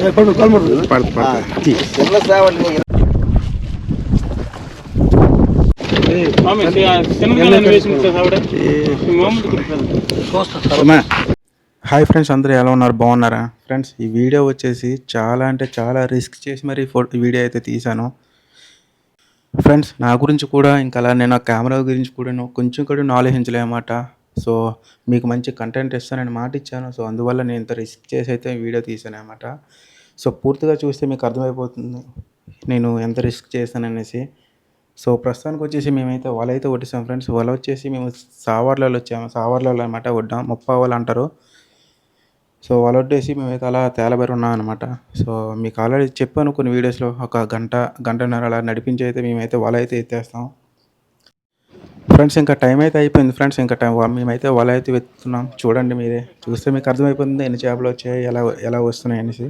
Hi friends, అందరూ ఎలా ఉన్నారు? బాగున్నారా ఫ్రెండ్స్? ఈ వీడియో వచ్చేసి చాలా అంటే చాలా రిస్క్ చేసి మరి వీడియో అయితే తీశాను ఫ్రెండ్స్. నా గురించి కూడా ఇంకా అలా నేను కెమెరా గురించి కూడా కొంచెం కూడా నాలెడ్జ్ లేదన్నమాట. సో మీకు మంచి కంటెంట్ ఇస్తానని మాట ఇచ్చాను. సో అందువల్ల నేను ఇంత రిస్క్ చేసి అయితే వీడియో తీసాను అన్నమాట. సో పూర్తిగా చూస్తే మీకు అర్థమైపోతుంది నేను ఎంత రిస్క్ చేశాననేసి. సో ప్రస్తుతానికి వచ్చేసి మేమైతే వల అయితే కొట్టేసాం ఫ్రెండ్స్. వల వచ్చేసి మేము సావర్లలో వచ్చాము. సావర్లలో అనమాట వడ్డాం, ముప్పా వాళ్ళు అంటారు. సో వల వడ్డేసి మేమైతే అలా తేలబెరి ఉన్నాం అనమాట. సో మీకు ఆల్రెడీ చెప్పాను కొన్ని వీడియోస్లో, ఒక గంటన్నర అలా నడిపించి అయితే మేమైతే వల అయితే ఎత్తేస్తాం ఫ్రెండ్స్. ఇంకా టైం అయితే అయిపోయింది ఫ్రెండ్స్. ఇంకా మేమైతే వల అయితే వెతుకుతున్నాం. చూడండి, మీరే చూస్తే మీకు అర్థమైపోతుంది ఎన్ని చేపలు వచ్చాయి, ఎలా వస్తున్నాయి అనేసి.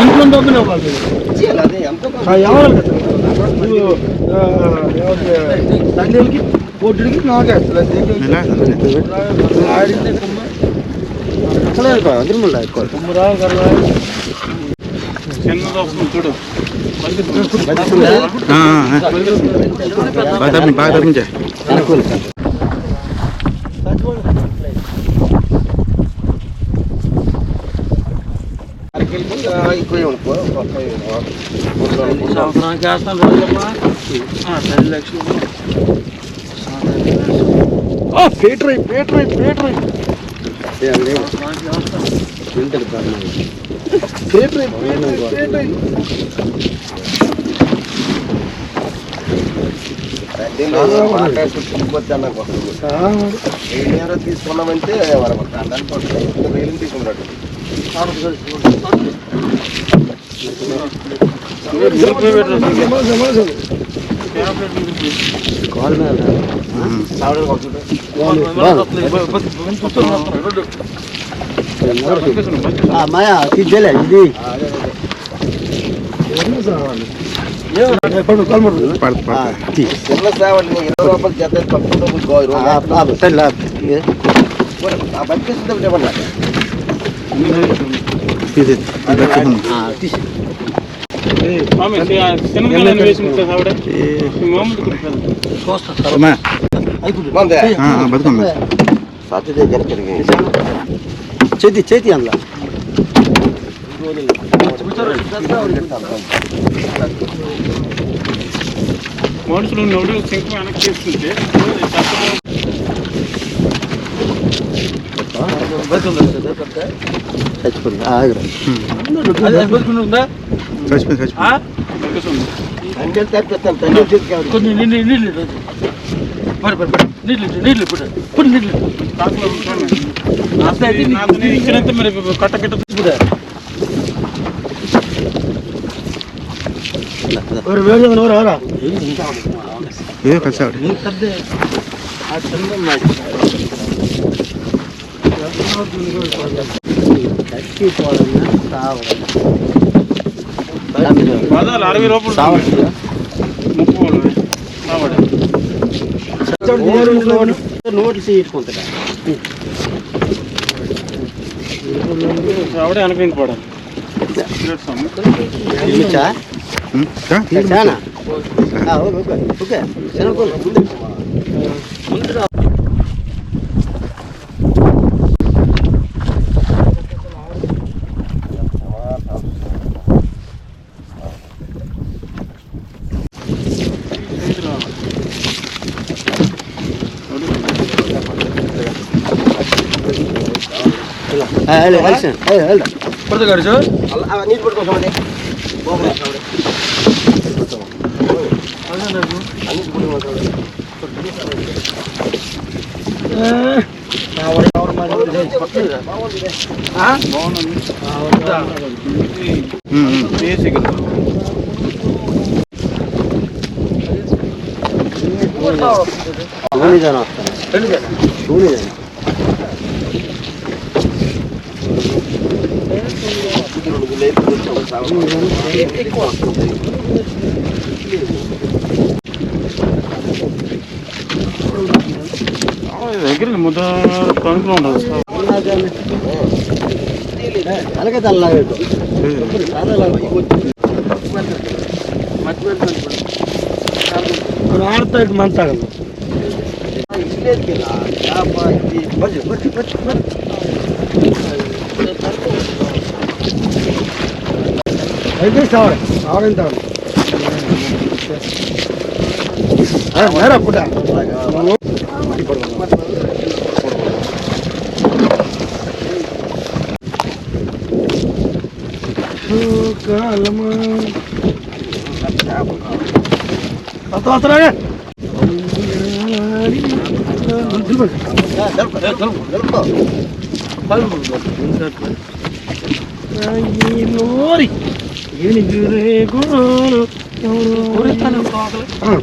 ఇంట్లో డబ్బులు దండలకి పొట్టుడికి నాకే సంవత్సరానికి వేస్తాను రోజమ్మా 10 లక్షలు. పేట్రై తీసుకున్నామంటే రైలు తీసుకున్నాడు. మాయా తీద్దేలే ఇది చేతి అందులో మనుషులు నోడు సింక్ వెనక్కి తీసుకుంటే ఇచ్చినంత మరి కట్ట తీసుకుంటా రూపాయలు 30 నోట్లు తీసుకుంటా ఆవిడే అనిపించబడాలి. పడుతుంది నీళ్ళు పడుకోసం ఎక్కువ వస్తుంది. దగ్గర ముద్ద కనుక్కుని ఉండదు అలాగే తల్లాగట్టు ఆడతాడు మంతాగల అయితే సావడే సావడం తాడు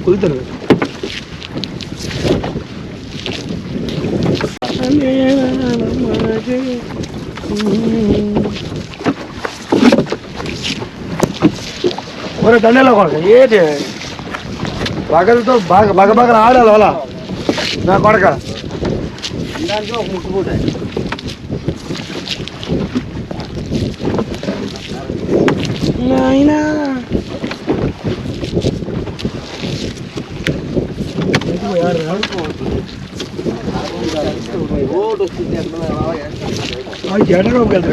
కుదుతాను దండలో కొడక ఏంటి బగలతో బాగా బగ ఆడాలి అలా నా కొడక దాంట్లో ఒక ముట్టుకుంట అయినా జడగలుగుతాడు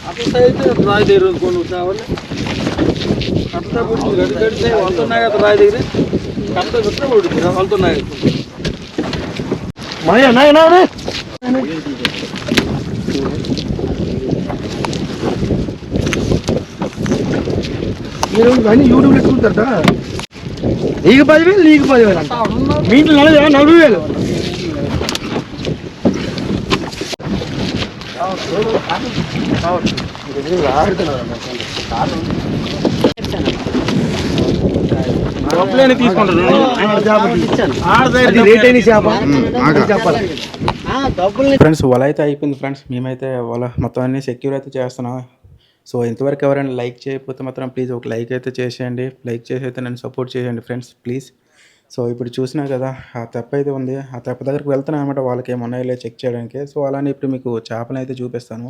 అట్లా అయితే రాయి దగ్గర కొన్ని కావాలి అట్లా గడితే వెళ్తున్నాయి కదా రాయి దగ్గర కట్ట పెడితే ఉడుతుంది వెళ్తున్నాయి మాయా నాయనా మీరు అన్నీ యూట్యూబ్ పెట్టుకుంటారట నీకు 10,000 నీకు 10,000 అంట మీ ఇంట్లో 40,000 ఫ్రెండ్స్ వల అయితే అయిపోయింది ఫ్రెండ్స్. మేమైతే వల మొత్తం అన్ని సెక్యూర్ అయితే చేస్తున్నాం. సో ఇంతవరకు ఎవరైనా లైక్ చేయకపోతే మాత్రం ప్లీజ్ ఒక లైక్ అయితే చేసేయండి. లైక్ చేసి అయితే నన్ను సపోర్ట్ చేయండి ఫ్రెండ్స్ ప్లీజ్. సో ఇప్పుడు చూసినా కదా ఆ తెప్ప అయితే ఉంది. ఆ తెప్ప దగ్గరికి వెళ్తున్నాను అనమాట వాళ్ళకి ఏమన్నాయో చెక్ చేయడానికి. సో అలానే ఇప్పుడు మీకు చేపలు అయితే చూపిస్తాను.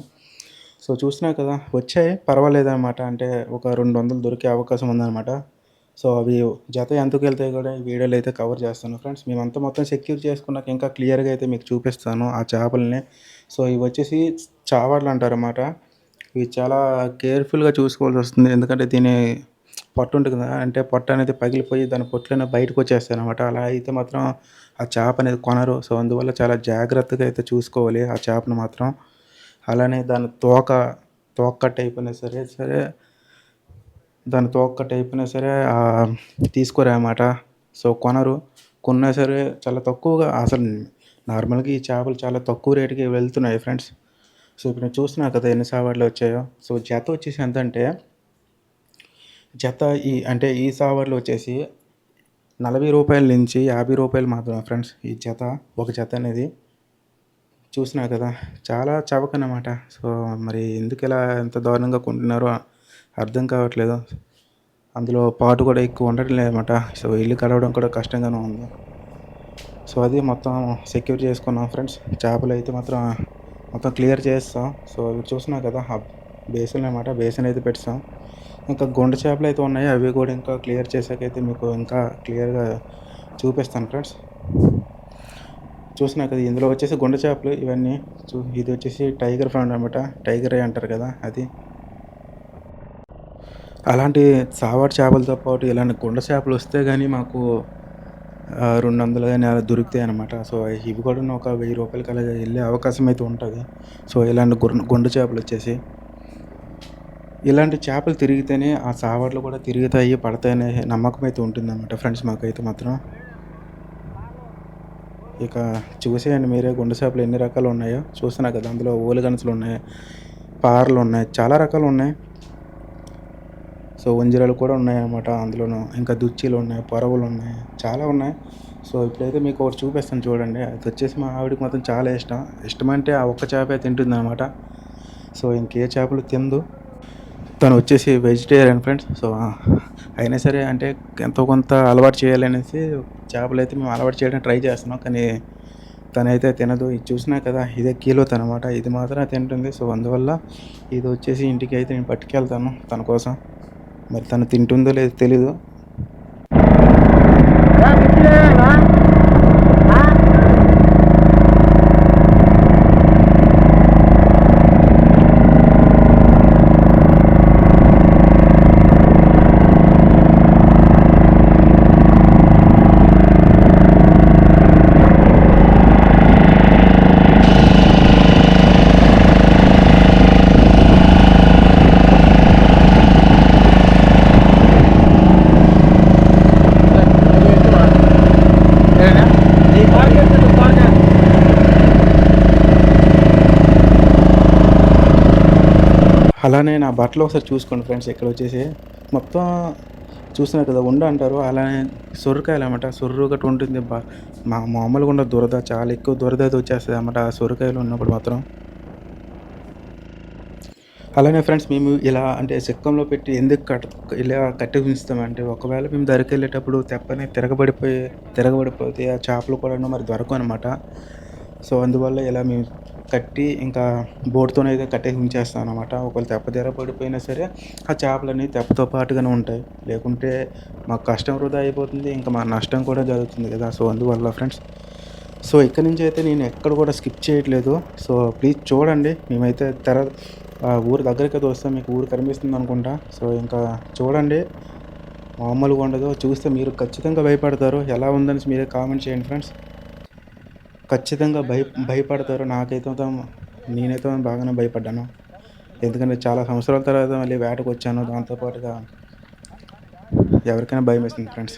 సో చూసినా కదా వచ్చాయి పర్వాలేదన్నమాట. అంటే ఒక 200 దొరికే అవకాశం ఉందన్నమాట. సో అవి జత ఎంతకు వెళ్తాయి కూడా ఈ వీడియోలో అయితే కవర్ చేస్తాను ఫ్రెండ్స్. మేమంతా మొత్తం సెక్యూర్ చేసుకున్నాక ఇంకా క్లియర్గా అయితే మీకు చూపిస్తాను ఆ చేపల్ని. సో ఇవి వచ్చేసి చావాళ్ళు అంటారు అన్నమాట. ఇవి చాలా కేర్ఫుల్గా చూసుకోవాల్సి వస్తుంది. ఎందుకంటే దీని పొట్టు ఉంటుంది కదా, అంటే పొట్ట అనేది పగిలిపోయి దాని పొట్టులోనే బయటకు వచ్చేస్తాయి అనమాట. అలా అయితే మాత్రం ఆ చేప అనేది కొనరు. సో అందువల్ల చాలా జాగ్రత్తగా అయితే చూసుకోవాలి ఆ చేపను మాత్రం. అలానే దాని తోక కట్ అయిపోయినా సరే దాని తోక కట్ అయిపోయినా సరే తీసుకోరా అన్నమాట. సో కొనరు. కొన్నా సరే చాలా తక్కువగా, అసలు నార్మల్గా ఈ చేపలు చాలా తక్కువ రేటుకి వెళ్తున్నాయి ఫ్రెండ్స్. సో ఇప్పుడు నేను చూస్తున్నా కదా ఎన్ని సావర్లు వచ్చాయో. సో జత వచ్చేసి ఎంత అంటే ఈ సావర్లు వచ్చేసి 40 రూపాయల నుంచి 50 రూపాయలు మాత్రమే ఫ్రెండ్స్ ఈ జత. ఒక జత అనేది చూసినా కదా చాలా చవకనమాట. సో మరి ఎందుకు ఇలా ఎంత దారుణంగా కొంటున్నారో అర్థం కావట్లేదు. అందులో పాటు కూడా ఎక్కువ ఉండటం లేదన్నమాట. సో ఇల్లు కడవడం కూడా కష్టంగానే ఉంది. సో అది మొత్తం సెక్యూర్ చేసుకున్నాం ఫ్రెండ్స్. చేపలు అయితే మొత్తం క్లియర్ చేస్తాం. సో ఇవి చూసినా కదా బేసిన్ అనమాట. బేసిన్ అయితే పెట్టాం. ఇంకా గుండ చేపలు అయితే ఉన్నాయి. అవి కూడా ఇంకా క్లియర్ చేసాకైతే మీకు ఇంకా క్లియర్గా చూపిస్తాను ఫ్రెండ్స్. చూసినా కదా ఇందులో వచ్చేసి గుండ చేపలు ఇవన్నీ. ఇది వచ్చేసి టైగర్ ఫ్రాన్ అనమాట. టైగర్ అంటారు కదా అది. అలాంటి సావాడు చేపలతో పాటు ఇలాంటి గుండ చేపలు వస్తే కానీ మాకు 200 కానీ అలా దొరుకుతాయి అనమాట. సో ఇవి కూడా ఒక 1000 రూపాయలకి అలా వెళ్ళే అవకాశం అయితే ఉంటుంది. సో ఇలాంటి గుండ చేపలు వచ్చేసి ఇలాంటి చేపలు తిరిగితేనే ఆ సావాడ్లు కూడా తిరుగుతాయి పడతాయనే నమ్మకం అయితే ఉంటుందన్నమాట ఫ్రెండ్స్ మాకైతే మాత్రం. ఇక చూసేయండి మీరే గుండ చేపలు ఎన్ని రకాలు ఉన్నాయో. చూస్తున్నా కదా అందులో ఓలుగనసులు ఉన్నాయి, పారలు ఉన్నాయి, చాలా రకాలు ఉన్నాయి. సో వంజరాలు కూడా ఉన్నాయన్నమాట అందులోనూ. ఇంకా దుచ్చీలు ఉన్నాయి, పరవలు ఉన్నాయి, చాలా ఉన్నాయి. సో ఇప్పుడైతే మీకు ఒకటి చూపిస్తాను చూడండి. అది వచ్చేసి మా ఆవిడకి మాత్రం చాలా ఇష్టం. ఇష్టమంటే ఆ ఒక్క చేపే తింటుందన్నమాట. సో ఇంకే చేపలు తిందు. తను వచ్చేసి వెజిటేరియన్ ఫ్రెండ్స్. సో అయినా సరే అంటే ఎంతో కొంత అలవాటు చేయాలనేసి చేపలు అయితే మేము అలవాటు చేయడానికి ట్రై చేస్తున్నాం. కానీ తనైతే తినదు. ఇది చూసినా కదా, ఇదే కీలోత్ అనమాట. ఇది మాత్రం తింటుంది. సో అందువల్ల ఇది వచ్చేసి ఇంటికి అయితే నేను పట్టుకెళ్తాను తన కోసం. మరి తను తింటుందో లేదో తెలీదు. అలానే నా బట్టలు ఒకసారి చూసుకోండి ఫ్రెండ్స్. ఇక్కడ వచ్చేసి మొత్తం చూస్తున్నారు కదా, ఉండ అంటారు. అలానే సొరకాయలు అన్నమాట. సొర్రు ఒకటి ఉంటుంది. మామూలుగా ఉన్న దురద, చాలా ఎక్కువ దురద అయితే వచ్చేస్తుంది అన్నమాట ఆ సొరకాయలు ఉన్నప్పుడు మాత్రం. అలానే ఫ్రెండ్స్ మేము ఇలా అంటే సిక్కంలో పెట్టి ఎందుకు ఇలా కట్టి ఉంచుతామంటే, ఒకవేళ మేము ధరికి వెళ్ళేటప్పుడు తెప్పని తిరగబడిపోతే ఆ చేపలు కూడా మరి దొరకవు అనమాట. సో అందువల్ల ఇలా మేము కట్టి ఇంకా బోర్డుతోనైతే కట్టేసి ఉంచేస్తాం అనమాట. ఒకవేళ తెప్ప తిరగబడిపోయినా సరే ఆ చేపలన్నీ తెప్పతో పాటుగానే ఉంటాయి. లేకుంటే మాకు కష్టం వృధా అయిపోతుంది, ఇంకా మా నష్టం కూడా జరుగుతుంది కదా. సో అందువల్ల ఫ్రెండ్స్, సో ఇక్కడ నుంచి అయితే నేను ఎక్కడ కూడా స్కిప్ చేయట్లేదు. సో ప్లీజ్ చూడండి. మేమైతే ఊరు దగ్గరికి అయితే వస్తాం. మీకు ఊరు కనిపిస్తుంది అనుకుంటా. సో ఇంకా చూడండి, మామూలుగా ఉండదు. చూస్తే మీరు ఖచ్చితంగా భయపడతారు. ఎలా ఉందని మీరే కామెంట్ చేయండి ఫ్రెండ్స్. ఖచ్చితంగా భయపడతారు. నేనైతే బాగానే భయపడ్డాను. ఎందుకంటే చాలా సంవత్సరాల తర్వాత మళ్ళీ వేటకు వచ్చాను. దాంతోపాటుగా ఎవరికైనా భయం వేస్తుంది ఫ్రెండ్స్.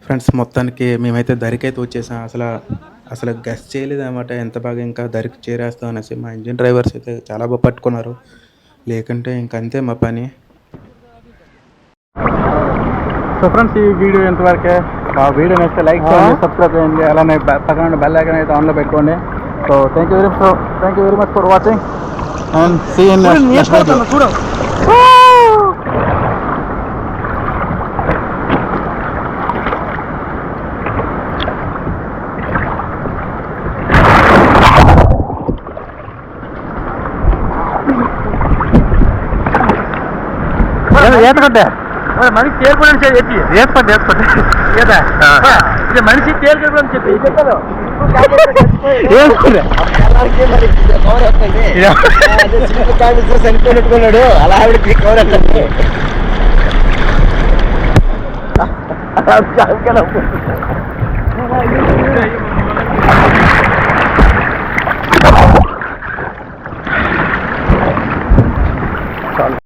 ఫ్రెండ్స్ మొత్తానికి మేమైతే దరికైతే వచ్చేసాం. అసలు గెస్ చేయలేదు అనమాట ఎంత బాగా ఇంకా దరికి చేరేస్తాం అనేసి. మా ఇంజిన్ డ్రైవర్స్ అయితే చాలా బాగా పట్టుకున్నారు, లేకుంటే ఇంకంతే మా పని. సో ఫ్రెండ్స్ ఈ వీడియో ఎంతవరకే. ఆ వీడియో నచ్చితే లైక్ చేయండి, సబ్స్క్రైబ్ చేయండి, అలానే పక్కన బెల్ ఐకాన్ అయితే ఆన్లో పెట్టుకోండి. So thank you very much for watching and see in next video. ఏతకంటే మనిషి తేలిపోయిన చెప్పి వేసుకోండి ఏదా ఇది మనిషి తేలిపోయిన చెప్పి చనిపోయినట్టుకున్నాడు అలా ఆవిడకి కవర్